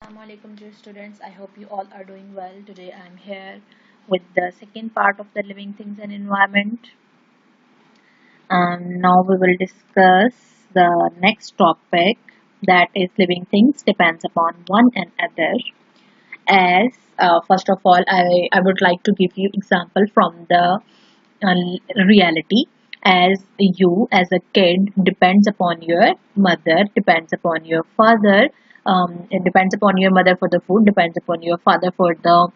Assalamualaikum dear students. I hope you all are doing well. Today I'm here with the second part of the living things and environment. Now we will discuss the next topic, that is living things depends upon one another. As first of all, I would like to give you example from the reality. As you as a kid depends upon your mother, depends upon your father, it depends upon your mother for the food, depends upon your father for the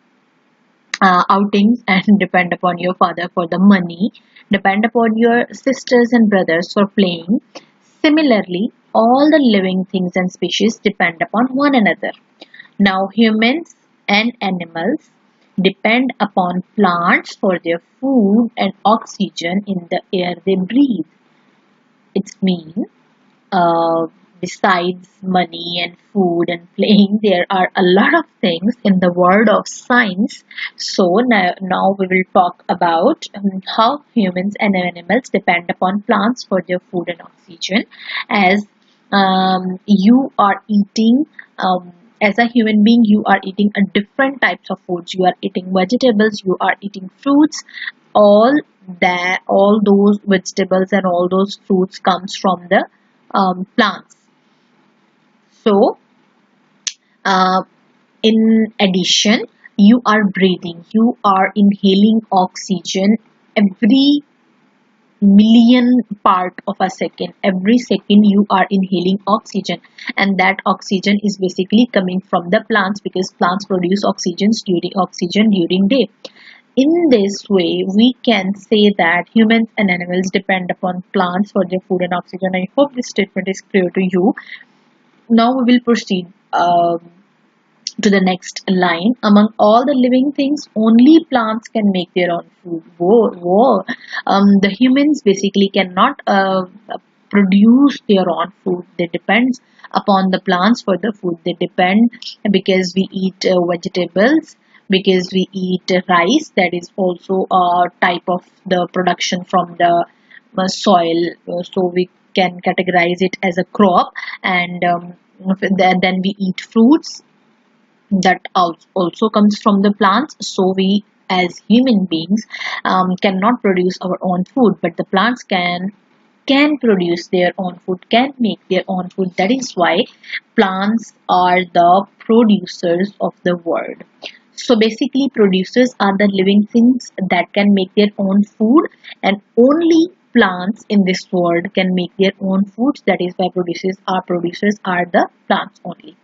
outings, and depend upon your father for the money, depend upon your sisters and brothers for playing. Similarly, all the living things and species depend upon one another. Now, humans and animals depend upon plants for their food and oxygen in the air they breathe. It means uh, besides money and food and playing, there are a lot of things in the world of science. So now we will talk about how humans and animals depend upon plants for their food and oxygen. As you are eating, as a human being, you are eating a different types of foods. You are eating vegetables, you are eating fruits. All all those vegetables and all those fruits comes from the plants. So, uh, in addition, you are breathing, you are inhaling oxygen every million part of a second. Every second you are inhaling oxygen, and that oxygen is basically coming from the plants, because plants produce oxygen during day. In this way, we can say that humans and animals depend upon plants for their food and oxygen. I hope this statement is clear to you. Now we will proceed to the next line. Among all the living things, only plants can make their own food. Whoa, whoa. The humans basically cannot produce their own food. They depend upon the plants for the food. They depend because we eat vegetables, because we eat rice. That is also a type of the production from the soil. So we can categorize it as a crop, and then we eat fruits that also comes from the plants. So we as human beings cannot produce our own food, but the plants can produce their own food, can make their own food. That is why plants are the producers of the world. So basically, producers are the living things that can make their own food, and only plants in this world can make their own foods. That is why producers are the plants only.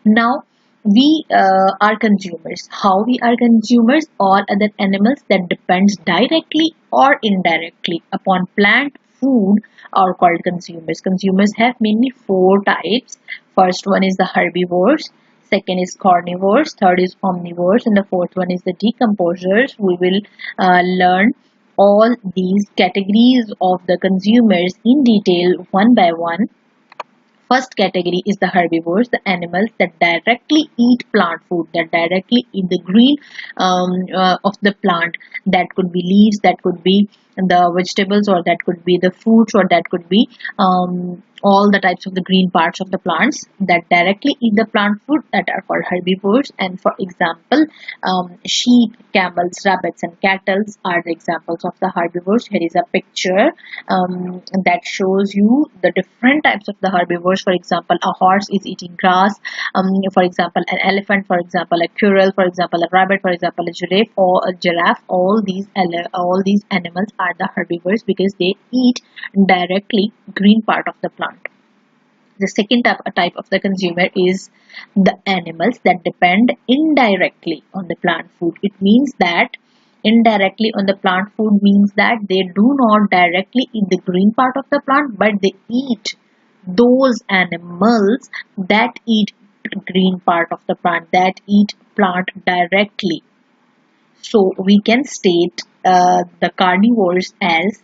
Now we are consumers. How we are consumers? All other animals that depends directly or indirectly upon plant food are called consumers. Consumers have mainly four types. First one is the herbivores, second is carnivores, third is omnivores, and the fourth one is the decomposers. We will learn all these categories of the consumers in detail one by one. First category is the herbivores, the animals that directly eat plant food, that directly eat the green of the plant. That could be leaves, that could be the vegetables, or that could be the fruits, or that could be all the types of the green parts of the plants that directly eat the plant food, that are called herbivores. And for example, sheep, camels, rabbits, and cattle are the examples of the herbivores. Here is a picture that shows you the different types of the herbivores. For example, a horse is eating grass. For example, an elephant. For example, a squirrel. For example, a rabbit. For example, a giraffe or a giraffe. All these animals are the herbivores because they eat directly green part of the plant. The second type of the consumer is the animals that depend indirectly on the plant food. It means that indirectly on the plant food means that they do not directly eat the green part of the plant, but they eat those animals that eat green part of the plant, that eat plant directly. So we can state the carnivores as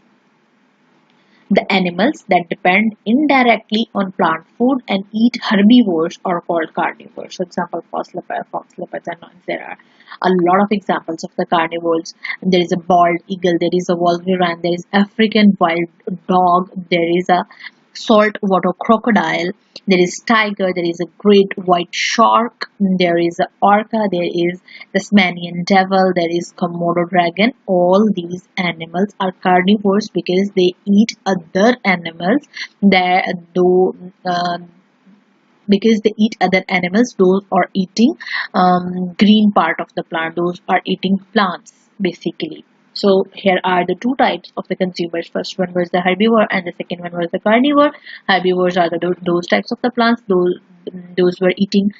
the animals that depend indirectly on plant food and eat herbivores are called carnivores. For example, fox leopards, and there are a lot of examples of the carnivores. There is a bald eagle, there is a wolverine, there is African wild dog, there is a saltwater crocodile, there is tiger, there is a great white shark, there is a orca, there is Tasmanian devil, there is Komodo dragon. All these animals are carnivores because they eat other animals. That though because they eat other animals, those are eating green part of the plant, those are eating plants basically. So here are the two types of the consumers. First one was the herbivore and the second one was the carnivore. Herbivores are those types of the plants, those were eating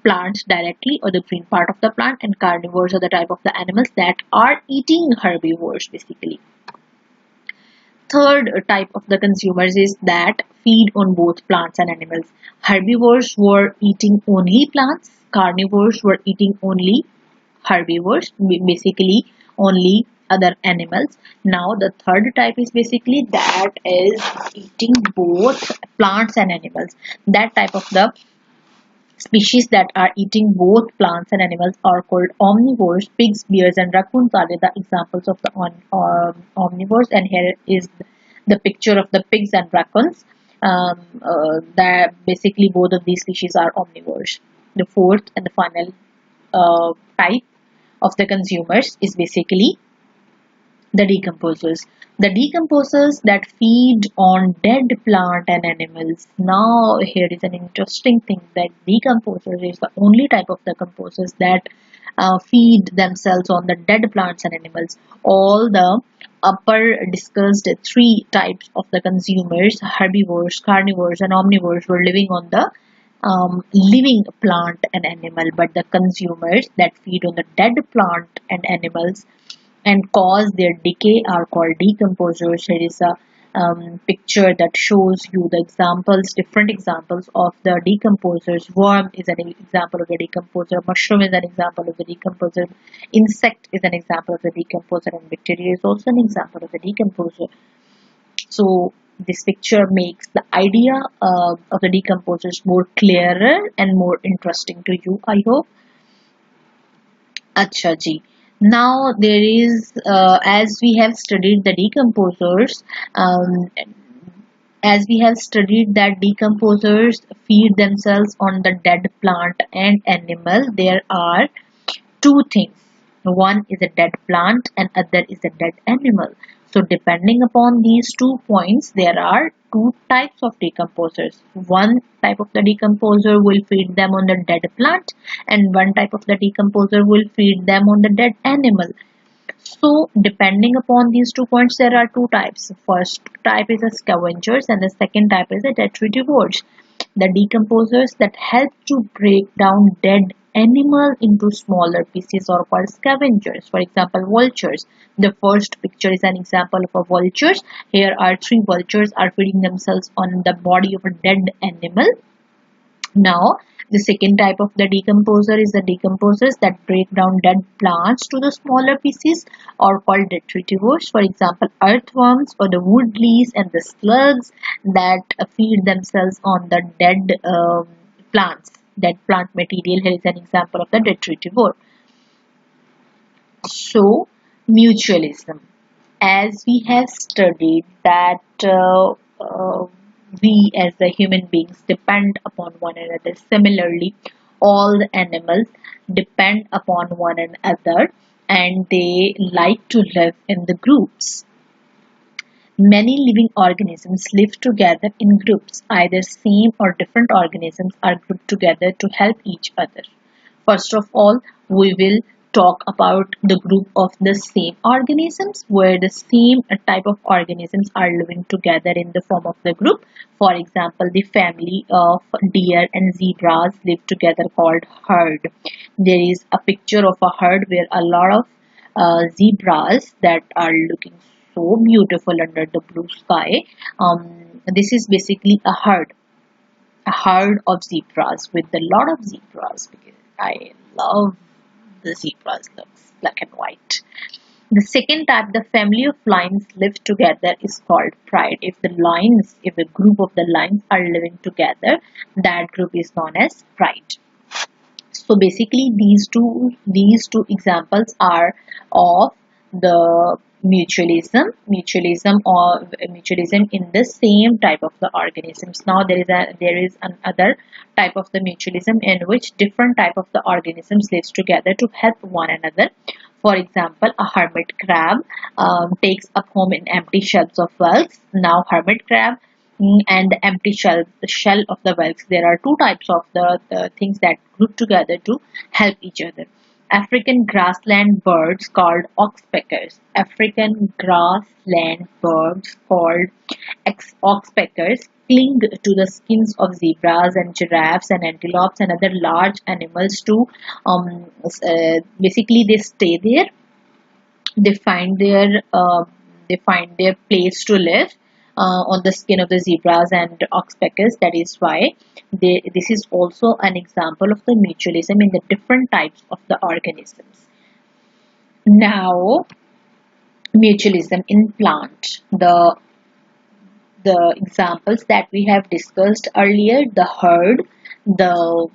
plants directly or the green part of the plant, and carnivores are the type of the animals that are eating herbivores basically. Third type of the consumers is that feed on both plants and animals. Herbivores were eating only plants, carnivores were eating only herbivores, basically only other animals. Now the third type is basically that is eating both plants and animals. That type of the species that are eating both plants and animals are called omnivores. Pigs, bears, and raccoons are the examples of the omnivores. And here is the picture of the pigs and raccoons. That basically both of these species are omnivores. The fourth and the final type of the consumers is basically the decomposers. The decomposers that feed on dead plant and animals. Now here is an interesting thing, that decomposers is the only type of the composers that feed themselves on the dead plants and animals. All the upper discussed three types of the consumers, herbivores, carnivores, and omnivores, were living on the living plant and animal, but the consumers that feed on the dead plant and animals and cause their decay are called decomposers. Here is a picture that shows you the examples, different examples of the decomposers. Worm is an example of the decomposer, mushroom is an example of the decomposer, insect is an example of the decomposer, and bacteria is also an example of the decomposer. So this picture makes the idea of the decomposers more clearer and more interesting to you, I hope. Acha ji. Now there is, as we have studied the decomposers, as we have studied that decomposers feed themselves on the dead plant and animal, there are two things. One is a dead plant and other is a dead animal. So depending upon these 2 points, there are two types of decomposers. One type of the decomposer will feed them on the dead plant, and one type of the decomposer will feed them on the dead animal. So depending upon these 2 points, there are two types. First type is the scavengers and the second type is the detritivores. The decomposers that help to break down dead animal into smaller pieces are called scavengers. For example, vultures. The first picture is an example of a vultures. Here are three vultures are feeding themselves on the body of a dead animal. Now, the second type of the decomposer is the decomposers that break down dead plants to the smaller pieces or called detritivores. For example, earthworms or the woodlice and the slugs that feed themselves on the dead plants, dead plant material. Here is an example of the detritivore. So, mutualism. As we have studied that we as the human beings depend upon one another. Similarly, all the animals depend upon one another and they like to live in the groups. Many living organisms live together in groups. Either same or different organisms are grouped together to help each other. First of all, we will talk about the group of the same organisms, where the same type of organisms are living together in the form of the group. For example, the family of deer and zebras live together called herd. There is a picture of a herd where a lot of zebras that are looking so beautiful under the blue sky. This is basically a herd of zebras with a lot of zebras, because I love the zebras looks black and white. The second type, the family of lions live together, is called pride. If a group of the lions are living together, that group is known as pride. So basically these two examples are of the mutualism in the same type of the organisms. Now there is another type of the mutualism in which different type of the organisms lives together to help one another. For example, a hermit crab takes up home in empty shells of whelks. Now hermit crab and the empty shell, the shell of the whelks. There are two types of the things that group together to help each other. African grassland birds called oxpeckers. African grassland birds called oxpeckers cling to the skins of zebras and giraffes and antelopes and other large animals to basically they stay there. They find their place to live on the skin of the zebras and oxpeckers. That is why this is also an example of the mutualism in the different types of the organisms. Now, mutualism in plant. The examples that we have discussed earlier, the herd, the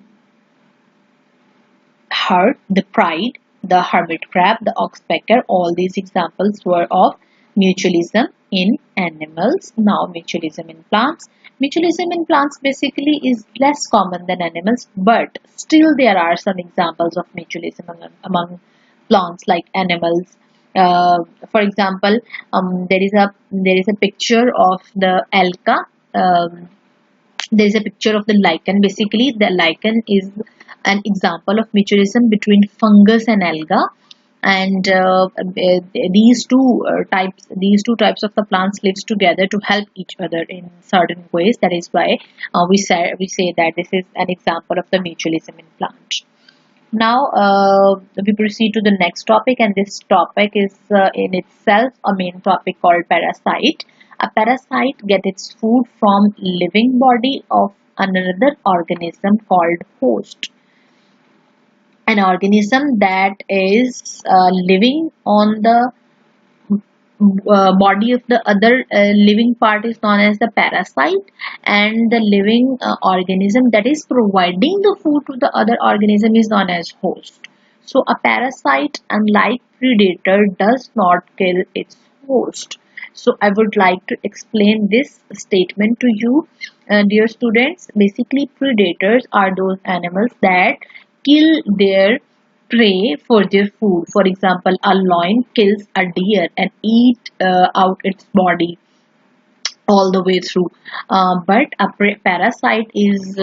pride, the hermit crab, the oxpecker, all these examples were of mutualism in animals. Now mutualism in plants. Mutualism in plants basically is less common than animals, but still there are some examples of mutualism among plants like animals. For example, there is a picture of the alga. There is a picture of the lichen. Basically, the lichen is an example of mutualism between fungus and alga, and these two types of the plants lives together to help each other in certain ways. That is why we say that this is an example of the mutualism in plant. Now we proceed to the next topic, and this topic is in itself a main topic called parasite. A parasite gets its food from living body of another organism called host. An organism that is living on the body of the other living part is known as the parasite, and the living organism that is providing the food to the other organism is known as host. So a parasite, unlike predator, does not kill its host. So I would like to explain this statement to you, dear students. Basically, predators are those animals that kill their prey for their food. For example, a lion kills a deer and eat out its body all the way through. But a parasite is,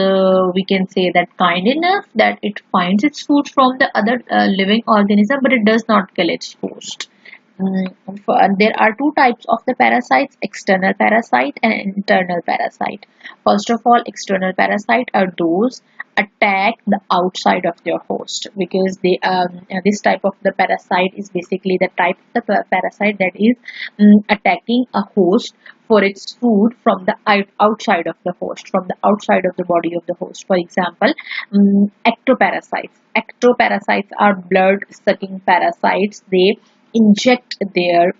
we can say that, kind enough that it finds its food from the other living organism, but it does not kill its host. There are two types of the parasites: external parasite and internal parasite. First of all, external parasite are those attack the outside of their host, because they this type of the parasite is basically the type of the parasite that is attacking a host for its food from the outside of the host, from the outside of the body of the host. For example, ectoparasites. Ectoparasites are blood sucking parasites. They inject their,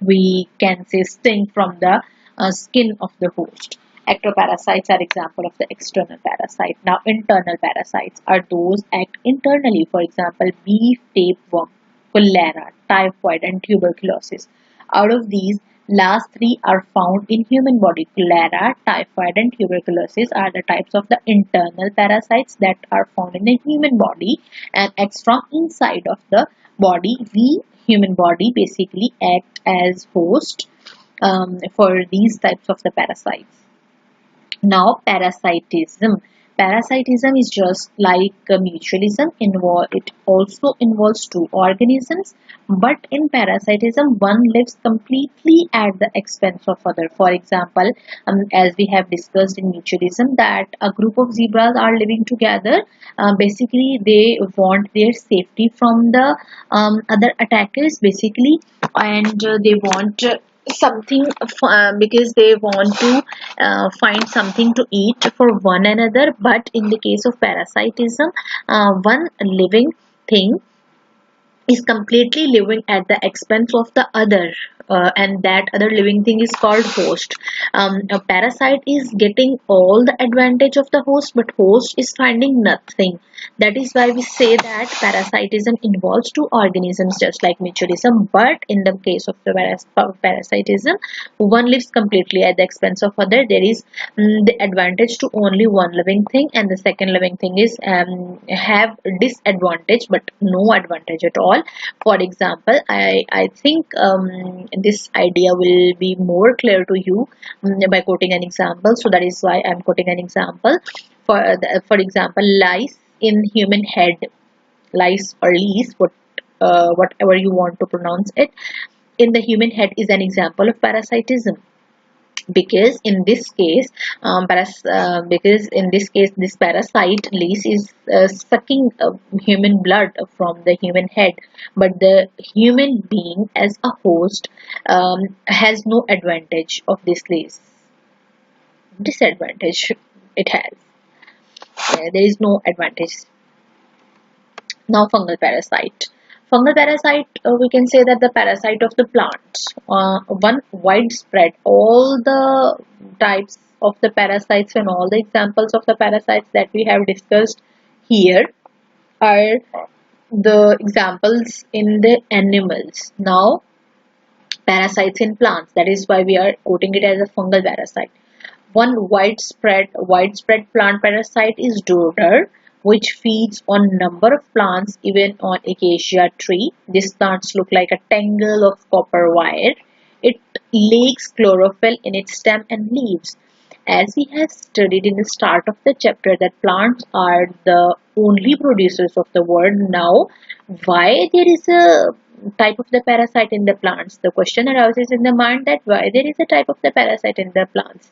we can say, sting from the skin of the host. Ectoparasites are example of the external parasite. Now internal parasites are those act internally. For example, beef tapeworm, cholera, typhoid and tuberculosis. Out of these, last three are found in human body. Cholera, typhoid and tuberculosis are the types of the internal parasites that are found in the human body and act from inside of the body. We human body basically act as host for these types of the parasites. Now parasitism. Parasitism is just like mutualism. It also involves two organisms, but in parasitism one lives completely at the expense of other. For example, as we have discussed in mutualism, that a group of zebras are living together. Basically they want their safety from the other attackers, basically, and they want something because they want to find something to eat for one another. But in the case of parasitism, one living thing is completely living at the expense of the other. and that other living thing is called host. A parasite is getting all the advantage of the host, but host is finding nothing. That is why we say that parasitism involves two organisms just like mutualism, but in the case of the parasitism, one lives completely at the expense of other. There is the advantage to only one living thing, and the second living thing is have disadvantage but no advantage at all. For example, I think this idea will be more clear to you by quoting an example. So that is why I'm quoting an example. For example, lice in human head, lice or lease, whatever you want to pronounce it, in the human head is an example of parasitism, because in this case this parasite lease is sucking human blood from the human head, but the human being as a host has no advantage of this lease. Disadvantage it has. There is no advantage. Now, fungal parasite. Fungal parasite, we can say that the parasite of the plant. One widespread, all the types of the parasites and all the examples of the parasites that we have discussed here are the examples in the animals. Now, parasites in plants. That is why we are quoting it as a fungal parasite. One widespread plant parasite is dodder, which feeds on number of plants, even on acacia tree. These plants look like a tangle of copper wire. It lacks chlorophyll in its stem and leaves. As we have studied in the start of the chapter that plants are the only producers of the world, now why there is a type of the parasite in the plants? The question arises in the mind that why there is a type of the parasite in the plants,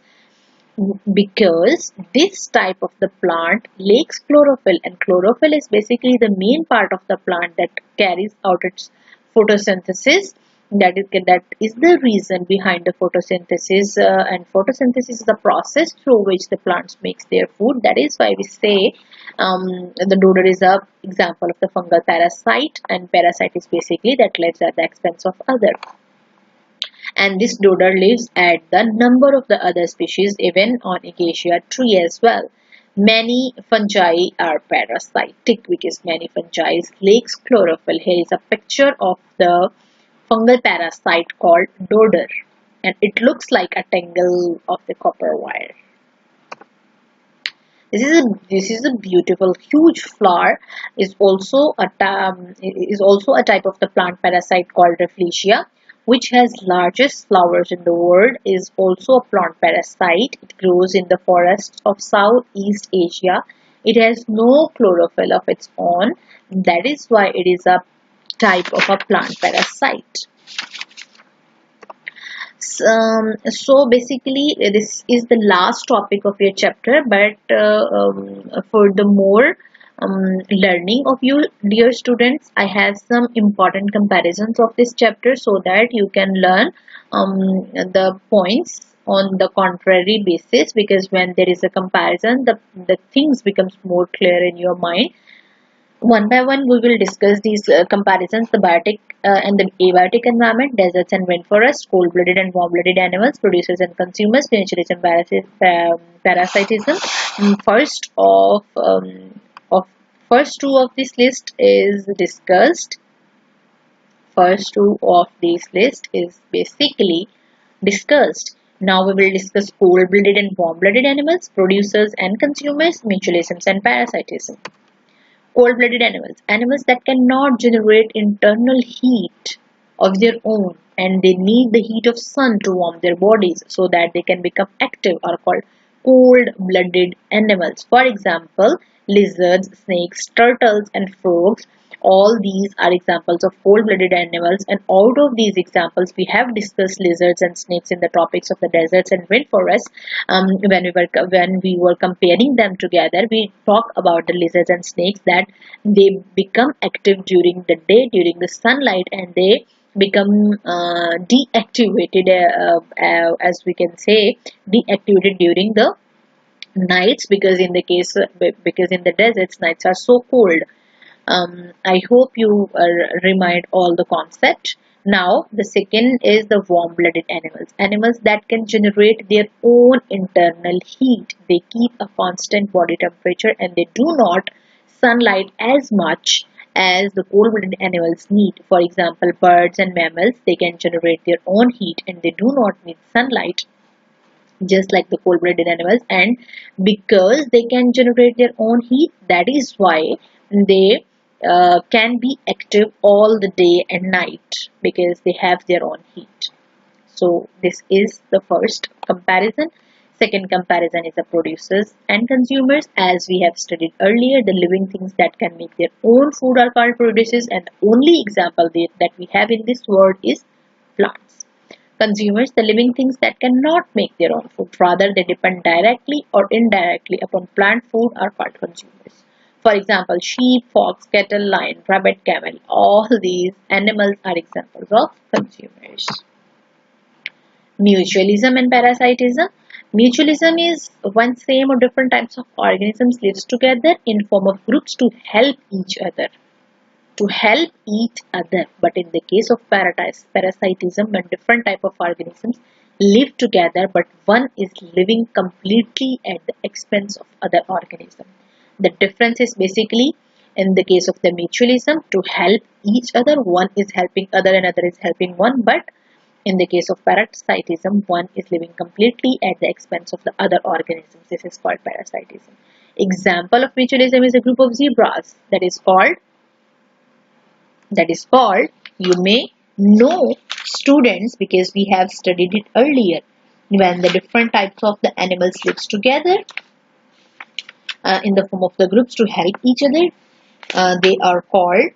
because this type of the plant lacks chlorophyll, and chlorophyll is basically the main part of the plant that carries out its photosynthesis. That is the reason behind the photosynthesis, and photosynthesis is the process through which the plants makes their food. That is why we say the dodder is a example of the fungal parasite, and parasite is basically that lives at the expense of other. And this dodder lives at the number of the other species, even on acacia tree as well. Many fungi are parasitic because many fungi lacks chlorophyll. Here is a picture of the fungal parasite called dodder, and it looks like a tangle of the copper wire. This is a beautiful huge flower. Is also a type of the plant parasite called Rafflesia, which has largest flowers in the world. Is also a plant parasite. It grows in the forests of Southeast Asia. It has no chlorophyll of its own. That is why it is a type of a plant parasite. So basically this is the last topic of your chapter, but for the more learning of you dear students, I have some important comparisons of this chapter so that you can learn the points on the contrary basis, because when there is a comparison the things becomes more clear in your mind. One by one, we will discuss these comparisons: the biotic and the abiotic environment, deserts and rainforests, cold-blooded and warm-blooded animals, producers and consumers, penicillin parasitism. First two of this list is discussed. First two of this list is basically discussed. Now we will discuss cold-blooded and warm-blooded animals, producers and consumers, mutualisms and parasitism. Cold-blooded animals. Animals that cannot generate internal heat of their own, and they need the heat of sun to warm their bodies so that they can become active, are called cold-blooded animals. For example, lizards, snakes, turtles and frogs. All these are examples of cold-blooded animals, and out of these examples we have discussed lizards and snakes in the topics of the deserts and rainforests. When we were comparing them together, we talk about the lizards and snakes that they become active during the day, during the sunlight, and they become deactivated, as we can say, deactivated during the nights, because in the deserts nights are so cold. I hope you remind all the concept. Now, the second is the warm-blooded animals. Animals that can generate their own internal heat. They keep a constant body temperature and they do not sunlight as much as the cold-blooded animals need. For example, birds and mammals, they can generate their own heat and they do not need sunlight just like the cold-blooded animals. And because they can generate their own heat, that is why they can be active all the day and night because they have their own heat. So this is the first comparison. Second comparison is the producers and consumers. As we have studied earlier, the living things that can make their own food are called producers, and the only example that we have in this world is plants. Consumers, the living things that cannot make their own food, rather they depend directly or indirectly upon plant food, are called consumers. For example, sheep, fox, cattle, lion, rabbit, camel, all these animals are examples of consumers. Mutualism and parasitism. Mutualism is when same or different types of organisms lives together in form of groups to help each other. To help each other. But in the case of parasitism, when different type of organisms live together, but one is living completely at the expense of other organism. The difference is basically in the case of the mutualism, to help each other, one is helping other and other is helping one, but in the case of parasitism, one is living completely at the expense of the other organisms. This is called parasitism. Example of mutualism is a group of zebras that is called, you may know students because we have studied it earlier, when the different types of the animals lives together in the form of the groups to help each other, they are called,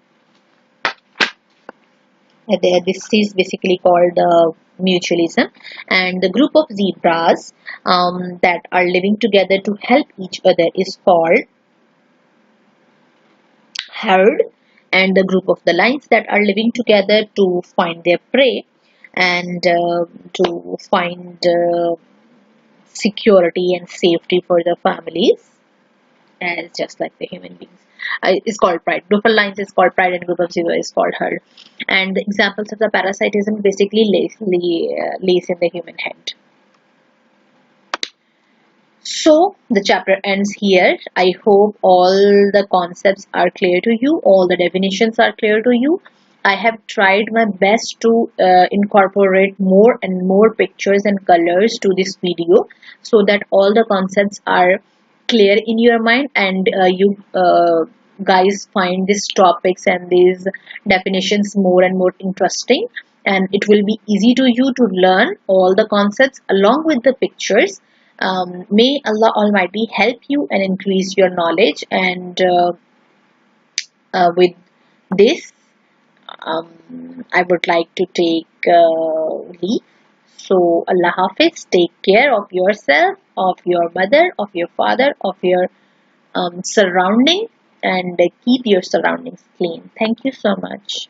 this is basically called mutualism. And the group of zebras that are living together to help each other is called herd. And the group of the lions that are living together to find their prey and to find security and safety for the families, as just like the human beings, is called pride. Group of lions is called pride and group of zebra is called herd. And the examples of the parasitism basically lays in the human head. So the chapter ends here. I hope all the concepts are clear to you, all the definitions are clear to you. I have tried my best to incorporate more and more pictures and colors to this video so that all the concepts are clear in your mind and you guys find these topics and these definitions more and more interesting, and it will be easy to you to learn all the concepts along with the pictures. May Allah Almighty help you and increase your knowledge, and with this I would like to take leave. So Allah Hafiz, take care of yourself, of your mother, of your father, of your surrounding, and keep your surroundings clean. Thank you so much.